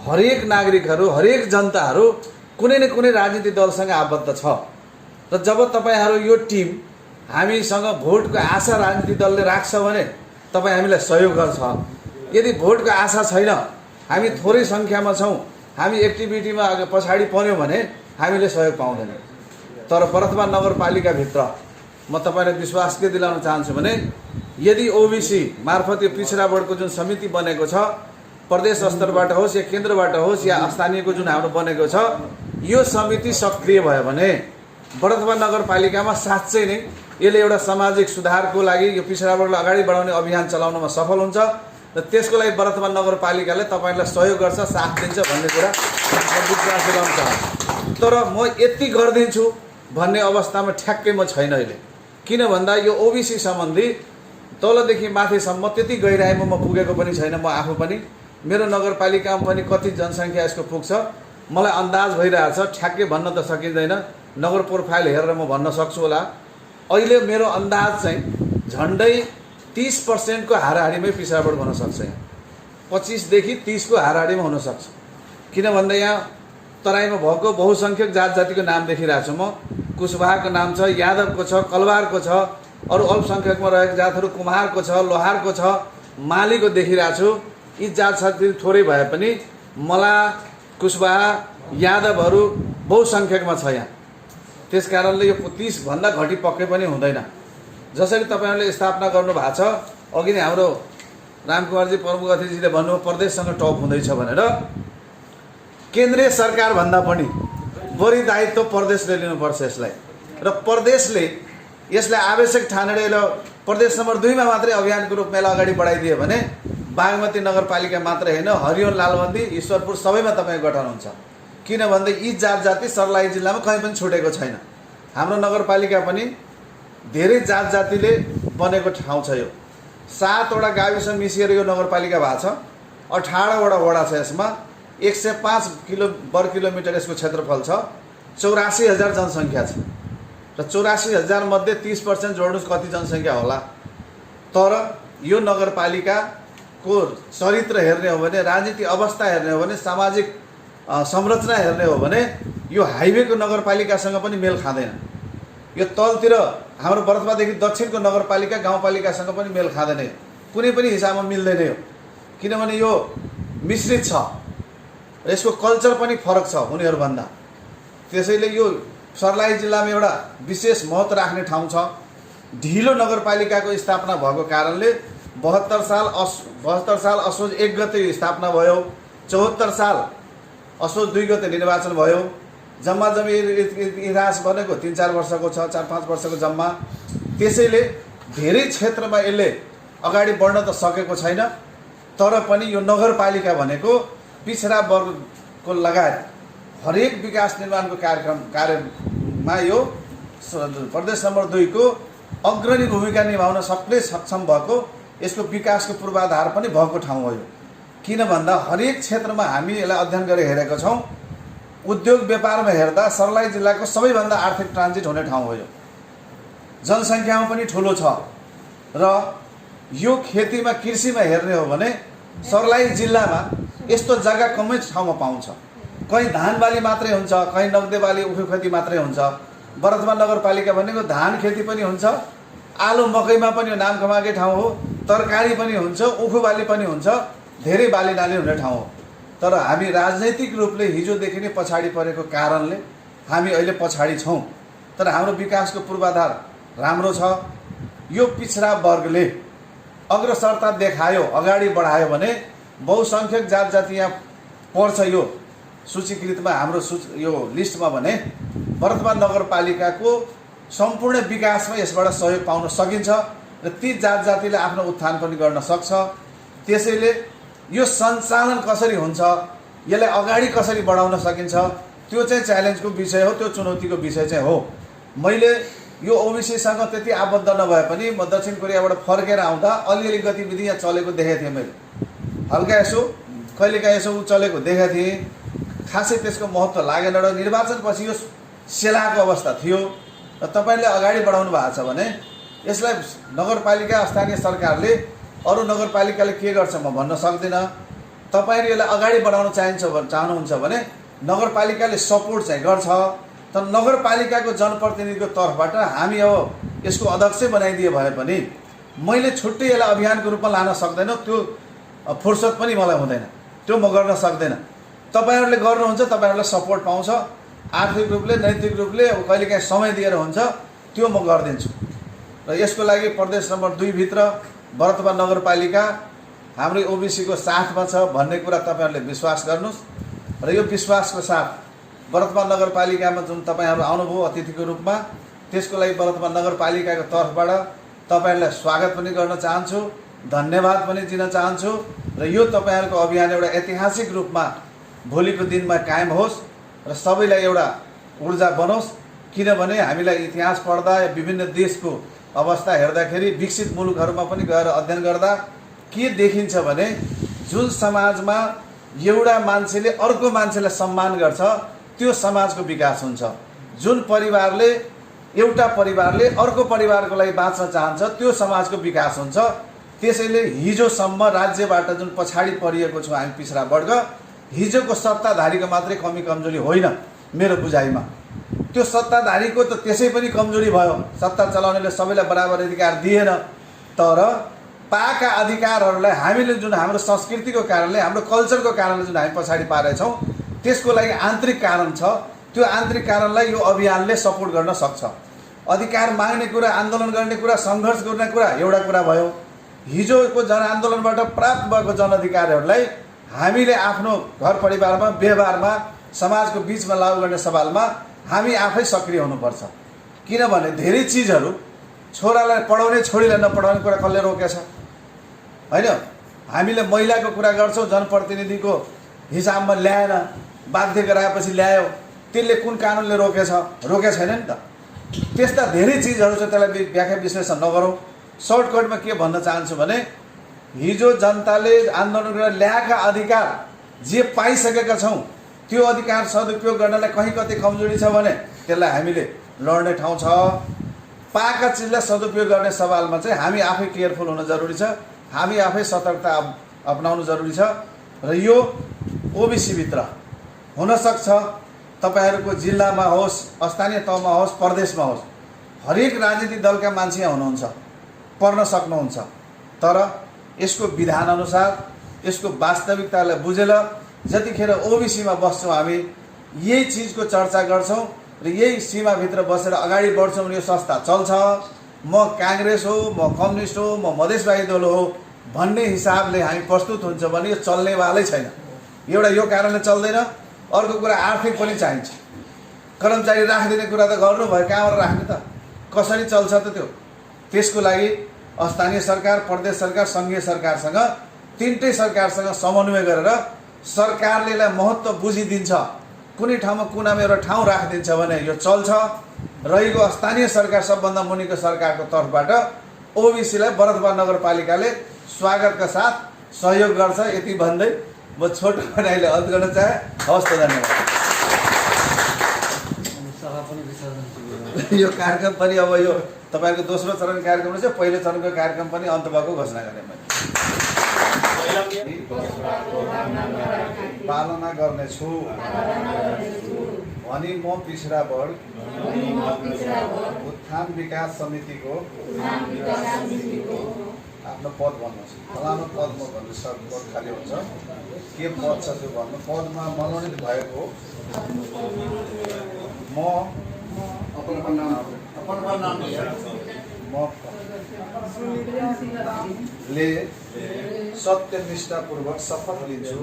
E: हरेक नागरिकहरू, हरेक जनताहरू कुनै न कुनै राजनीतिक दलसँग आबद्ध छ र जब तपाईँहरू यो टिम हामीसँग भोटको आशा राजनीतिक दलले राख्छ भने तपाईँ हामीलाई सहयोग गर्छ। यदि भोटको आशा छैन, हामी थोरै सङ्ख्यामा छौँ, हामी एक्टिभिटीमा पछाडि पर्यौँ भने हामीले सहयोग पाउँदैन। तर भरतपुर नगरपालिकाभित्र म तपाईँलाई विश्वास के दिलाउन चाहन्छु भने यदि ओबिसी मार्फत यो पिछडा वर्गको जुन समिति बनेको छ, प्रदेश स्तरबाट होस् या केन्द्रबाट होस् या स्थानीयको जुन हाम्रो बनेको छ, यो समिति सक्रिय भयो भने भरतपुर नगरपालिकामा साँच्चै नै यसले एउटा सामाजिक सुधारको लागि यो पिछडा वर्गलाई अगाडि बढाउने अभियान चलाउनमा सफल हुन्छ र त्यसको लागि भरतपुर नगरपालिकाले तपाईँलाई सहयोग गर्छ, साथ दिन्छ भन्ने कुरा विश्वास दिलाउन चाहन्छु। तर म यति गरिदिन्छु भन्ने अवस्थामा ठ्याक्कै म छैन अहिले। किन भन्दा यो ओबिसी सम्बन्धी तलदेखि माथिसम्म त्यति गहिराइमा म पुगेको पनि छैन। म आफू पनि, मेरो नगरपालिकामा पनि कति जनसङ्ख्या यसको पुग्छ मलाई अन्दाज भइरहेछ। ठ्याक्कै भन्न त सकिँदैन, नगर प्रोफाइल हेरेर म भन्न सक्छु होला। अहिले मेरो अन्दाज चाहिँ झन्डै 30% को हाराहारीमै पिछाडबाट हुन सक्छ। यहाँ 25 देखि 30 को हाराहारीमा हुन सक्छ। किन भन्दा यहाँ तराईमा भएको बहुसंख्यक जात जातिको नाम देखिरहेको छु म। कुशवाहाको नाम छ, यादवको छ, कलवारको छ, अरू अल्पसंख्यकमा रहेको जातहरू कुम्हारको छ, लोहारको छ, मालीको देखिरहेको छु। यी जात जाति थोरै भए पनि मला, कुशवाहा, यादवहरू बहुसंख्यकमा छ यहाँ। त्यस कारणले यो 30 भन्दा घटी पक्कै पनि हुँदैन। जसरी तपाईहरुले स्थापना गर्नु भएको छ, अघि नै हाम्रो रामकुमारजी प्रमुख अतिथिले भन्नुभयो प्रदेशसँग टप हुँदैछ भनेर। केन्द्रीय सरकार भन्दा पनि बढी दायित्व प्रदेशले लिनुपर्छ यसलाई, र प्रदेशले यसलाई आवश्यक ठानेर प्रदेश नम्बर 2 मा मात्रै अभियानको रूपमा अगाडि बढाइदियो भने बागमती नगरपालिका मात्र हैन, हरियोन, लालबन्दी, ईश्वरपुर सबैमा तपाईँ गठन हुन्छ। किन भन्दा यी जात जाति सर्लाही जिल्लामा कहीँ पनि छुटेको छैन। हाम्रो नगरपालिका पनि धेरै जात जातिले बनेको ठाउँ छ। यो 7 वटा गाविस मिसिएर यो नगरपालिका भएको छ। 18 वटा वडा छ यसमा। 105 वर्ग किलोमिटर यसको क्षेत्रफल छ। 84,000 जनसङ्ख्या छ र 84,000 मध्ये 30% जोड्नुस् कति जनसङ्ख्या होला। तर यो नगरपालिकाको चरित्र हेर्ने हो भने, राजनीतिक अवस्था हेर्ने हो भने, सामाजिक संरचना हेर्ने हो भने यो हाइवेको नगरपालिकासँग पनि मेल खाँदैन। यो तलतिर हाम्रो बरथबादेखि दक्षिणको नगरपालिका गाउँपालिकासँग पनि मेल खाँदैन। कुनै पनि हिसाबमा मिल्दैन यो, किनभने यो मिश्रित छ र यसको कल्चर पनि फरक छ उनीहरूभन्दा। त्यसैले यो सर्लाही जिल्लामा एउटा विशेष महत्त्व राख्ने ठाउँ छ। ढिलो नगरपालिकाको स्थापना भएको कारणले 72 साल असोज 1 गते स्थापना भयो। 74 साल असोज 2 गते निर्वाचन भयो। जम्मा इतिहास भनेको 3-4 वर्षको छ, 4-5 वर्षको जम्मा। त्यसैले धेरै क्षेत्रमा यसले अगाडि बढ्न त सकेको छैन। तर पनि यो नगरपालिका भनेको पिछडा वर्गको लगायत हरेक विकास निर्माणको कार्यमा यो प्रदेश नम्बर 2 को अग्रणी भूमिका निभाउन सक्ने सक्षम भएको, यसको विकासको पूर्वाधार पनि भएको ठाउँ हो यो। किन भन्दा हरेक क्षेत्रमा हामी यसलाई अध्ययन गरेर हेरेका छौँ। उद्योग व्यापारमा हेर्दा सर्लाही जिल्लाको सबैभन्दा आर्थिक ट्रान्जिट हुने ठाउँ हो यो। जनसङ्ख्यामा पनि ठुलो छ र यो खेतीमा कृषिमा हेर्ने हो भने सर्लाही जिल्लामा यस्तो जग्गा कमै ठाउँमा पाउँछ। कहीँ धान बाली मात्रै हुन्छ, कहीँ नगदे बाली उखु खेती मात्रै हुन्छ। वर्तमान नगरपालिका भनेको धान खेती पनि हुन्छ, आलु मकैमा पनि यो नाम कमाएकै ठाउँ हो, तरकारी पनि हुन्छ, उखु बाली पनि हुन्छ, धेरै बाली नाली हुने ठाउँ हो। तर हामी राजनैतिक रूपले हिजोदेखि नै पछाडि परेको कारणले हामी अहिले पछाडि छौँ। तर हाम्रो विकासको पूर्वाधार राम्रो छ। यो पिछडा वर्गले अग्रसरता देखायो, अगाडि बढायो भने बहुसंख्यक जात जाति यहाँ पर्छ यो सूचीकृतमा, हाम्रो यो लिस्टमा भने वर्तमान नगरपालिकाको सम्पूर्ण विकासमा यसबाट सहयोग पाउन सकिन्छ र ती जात जातिले आफ्नो उत्थान पनि गर्न सक्छ। त्यसैले यो सञ्चालन कसरी हुन्छ, यसलाई अगाडि कसरी बढाउन सकिन्छ, त्यो चाहिँ च्यालेन्जको विषय हो, त्यो चुनौतीको विषय चाहिँ हो। मैले यो ओबिसीसँग त्यति आबद्ध नभए पनि म दक्षिण कोरियाबाट फर्केर आउँदा अलिअलि गतिविधि यहाँ चलेको देखेको थिएँ। मैले हल्का यसो कहिलेकाहीँ यसो चलेको देखेको थिएँ। खासै त्यसको महत्त्व लागेन र निर्वाचनपछि यो सेलाको अवस्था थियो। र तपाईँले अगाडि बढाउनु भएको छ भने यसलाई नगरपालिका स्थानीय सरकारले अरू नगरपालिकाले के गर्छ म भन्न सक्दिनँ। तपाईँले यसलाई अगाडि बढाउन चाहनुहुन्छ भने नगरपालिकाले सपोर्ट चाहिँ गर्छ। तर नगरपालिकाको जनप्रतिनिधिको तर्फबाट हामी अब यसको अध्यक्ष बनाइदिए भए पनि मैले छुट्टै यसलाई अभियानको रूपमा लान सक्दैन, त्यो फुर्सद पनि मलाई हुँदैन, त्यो म गर्न सक्दैन। तपाईँहरूले गर्नुहुन्छ, तपाईँहरूलाई सपोर्ट पाउँछ, आर्थिक रूपले, नैतिक रूपले, कहिलेकाहीँ समय दिएर हुन्छ, त्यो म गरिदिन्छु। र यसको लागि प्रदेश नम्बर 2 भित्र वर्तमान नगरपालिका हाम्रो ओबिसीको साथमा छ भन्ने कुरा तपाईँहरूले विश्वास गर्नुहोस्। र यो विश्वासको साथ वर्तमान नगरपालिकामा जुन तपाईँहरू आउनुभयो अतिथिको रूपमा, त्यसको लागि वर्तमान नगरपालिकाको तर्फबाट तपाईँहरूलाई स्वागत पनि गर्न चाहन्छु, धन्यवाद पनि दिन चाहन्छु। र यो तपाईँहरूको अभियान एउटा ऐतिहासिक रूपमा भोलिको दिनमा कायम होस् र सबैलाई एउटा ऊर्जा बनोस्। किनभने हामीलाई इतिहास पढ्दा या विभिन्न देशको अवस्था हेर्दाखेरि विकसित मुलुकहरूमा पनि गएर अध्ययन गर्दा के देखिन्छ भने जुन समाजमा एउटा मान्छेले अर्को मान्छेलाई सम्मान गर्छ त्यो समाजको विकास हुन्छ। जुन परिवारले एउटा परिवारले अर्को परिवारको लागि बाँच्न चाहन्छ त्यो समाजको विकास हुन्छ। त्यसैले हिजोसम्म राज्यबाट जुन पछाडि परिएको छौँ हामी पिछडा वर्ग, हिजोको सत्ताधारीको मात्रै कमी कमजोरी होइन मेरो बुझाइमा। त्यो सत्ताधारीको त त्यसै पनि कमजोरी भयो, सत्ता चलाउनेले सबैलाई बराबर अधिकार दिएन। तर पाएका अधिकारहरूलाई हामीले जुन हाम्रो संस्कृतिको कारणले, हाम्रो कल्चरको कारणले जुन हामी पछाडि पारेछौँ, त्यसको लागि आन्तरिक कारण छ। त्यो आन्तरिक कारणलाई यो अभियानले सपोर्ट गर्न सक्छ। अधिकार माग्ने कुरा, आन्दोलन गर्ने कुरा, सङ्घर्ष गर्ने कुरा एउटा कुरा भयो। हिजोको जनआन्दोलनबाट प्राप्त भएको जनअधिकारहरूलाई हामीले आफ्नो घर परिवारमा, व्यवहारमा, समाजको बिचमा लागू गर्ने सवालमा हामी आफै सक्रिय हुनुपर्छ। किनभने धेरै चिजहरू छोरालाई पढाउने, छोरीलाई नपढाउने कुरा कसले रोकेछ? होइन, हामीले महिलाको कुरा गर्छौँ, जनप्रतिनिधिको हिसाबमा ल्याएन, बाध्य गराएपछि ल्यायो, त्यसले कुन कानुनले रोकेछ? रोकेको छैन नि त। त्यस्ता धेरै चिजहरू छ, त्यसलाई व्याख्या विश्लेषण नगरौँ। सर्टकटमा के भन्न चाहन्छु भने हिजो जनताले आन्दोलन गरेर ल्याएका अधिकार जे पाइसकेका छौँ, त्यो अधिकार सदुपयोग गर्नलाई कहीँ कतै कमजोरी छ भने त्यसलाई हामीले लड्ने ठाउँ छ। पाएका चिजलाई सदुपयोग गर्ने सवालमा चाहिँ हामी आफै केयरफुल हुन जरुरी छ, हामी आफै सतर्कता अपनाउनु जरुरी छ। र यो ओबिसीभित्र हुनसक्छ, तपाईँहरूको जिल्लामा होस्, स्थानीय तहमा होस्, प्रदेशमा होस्, हरेक राजनीतिक दलका मान्छे यहाँ हुनुहुन्छ, पढ्न सक्नुहुन्छ। तर यसको विधानअनुसार, यसको वास्तविकतालाई बुझेर जतिखेर ओबिसीमा बस्छौँ हामी, यही चिजको चर्चा गर्छौँ र यही सीमाभित्र बसेर अगाडि बढ्छौँ भने यो संस्था चल्छ। म काङ्ग्रेस हो, म कम्युनिस्ट हो, म मधेसवादी दल हो भन्ने हिसाबले हामी प्रस्तुत हुन्छ भने यो चल्नेवालै छैन। एउटा यो कारणले चल्दैन। अर्को कुरा आर्थिक पनि चाहिन्छ। कर्मचारी राखिदिने कुरा त गर्नुभयो, कहाँबाट राख्ने त? कसरी चल्छ त त्यो? त्यसको लागि स्थानीय सरकार, प्रदेश सरकार, सङ्घीय सरकारसँग, तिनटै सरकारसँग समन्वय गरेर सरकारले यसलाई महत्त्व बुझिदिन्छ, कुनै ठाउँमा कुनामा एउटा ठाउँ राखिदिन्छ भने यो चल्छ। रहेको स्थानीय सरकार, सबभन्दा मुनिको सरकारको तर्फबाट ओबिसीलाई बरथबार नगरपालिकाले स्वागतका साथ सहयोग गर्छ। यति भन्दै म छोटो बनाइले अन्त गर्न चाहे। हवस् त, धन्यवाद। यो कार्यक्रम पनि अब यो तपाईँहरूको दोस्रो चरण कार्यक्रम रहेछ। पहिलो चरणको कार्यक्रम पनि अन्त भएको घोषणा गरेँ मैले। पालना गर्नेछु भनी म पिछडा वर्ग उत्थान विकास समितिको आफ्नो पद भन्नुहोस्। फलानु पद म भन्नु सक्, पद खाली हुन्छ, के पद छ त्यो भन्नु। पदमा मनोनित भएको म ले सत्यनिष्ठापूर्वक शपथ लिन्छु